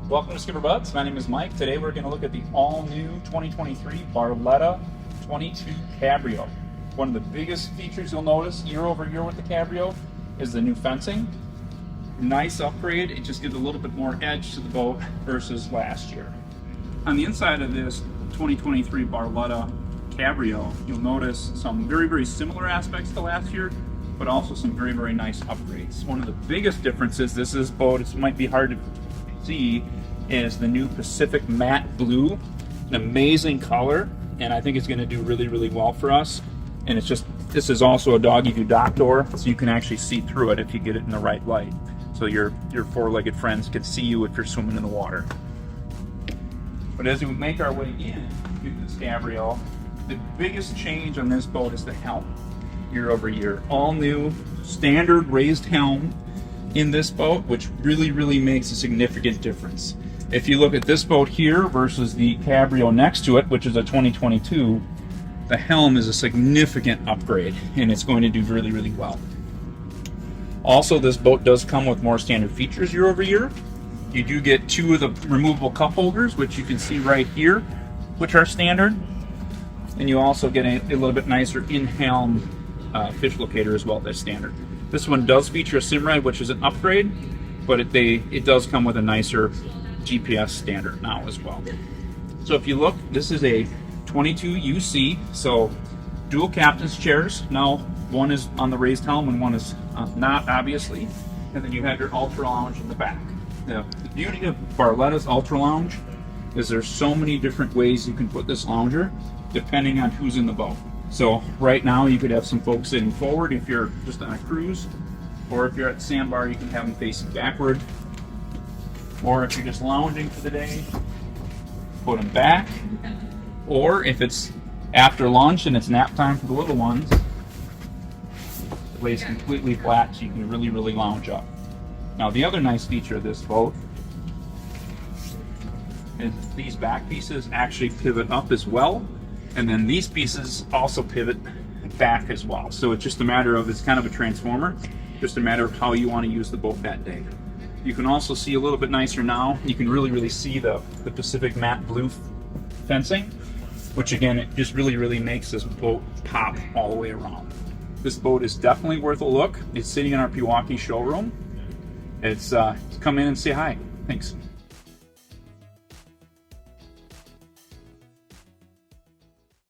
Welcome to SkipperBud's. My name is Mike. Today we're going to look at the all-new 2023 Barletta 22 Cabrio. One of the biggest features you'll notice year over year with the Cabrio is the new fencing. Nice upgrade. It just gives a little bit more edge to the boat versus last year. On the inside of this 2023 Barletta Cabrio, you'll notice some very similar aspects to last year, but also some very nice upgrades. One of the biggest differences, this boat, it might be hard to see, is the new Pacific matte blue. An amazing color, and I think it's going to do really well for us. And it's just, this is also a doggy dock door, so you can actually see through it if you get it in the right light, so your four-legged friends can see you if you're swimming in the water. But as we make our way in to this Cabrio, the biggest change on this boat is the helm. Year over year, all new standard raised helm in this boat, which really makes a significant difference. If you look at this boat here versus the Cabrio next to it, which is a 2022, the helm is a significant upgrade, and it's going to do really well. Also, this boat does come with more standard features year over year. You do get two of the removable cup holders, which you can see right here, which are standard. And you also get a little bit nicer in-helm fish locator as well, that's standard. This one does feature a sim ride, which is an upgrade, but it does come with a nicer GPS standard now as well. So if you look, this is a 22UC, so dual captain's chairs. Now one is on the raised helm and one is not, obviously. And then you have your Ultra Lounge in the back. The beauty of Barletta's Ultra Lounge is there's so many different ways you can put this lounger depending on who's in the boat. So right now you could have some folks sitting forward if you're just on a cruise, or if you're at the sandbar you can have them facing backward, or if you're just lounging for the day, put them back, or if it's after lunch and it's nap time for the little ones, it lays completely flat so you can really lounge up. Now the other nice feature of this boat is these back pieces actually pivot up as well. And then these pieces also pivot back as well. So it's just a matter of, it's kind of a transformer, just a matter of how you want to use the boat that day. You can also see a little bit nicer now. You can really see the Pacific matte blue fencing, which again, it just really makes this boat pop all the way around. This boat is definitely worth a look. It's sitting in our Pewaukee showroom. It's come in and say hi. Thanks.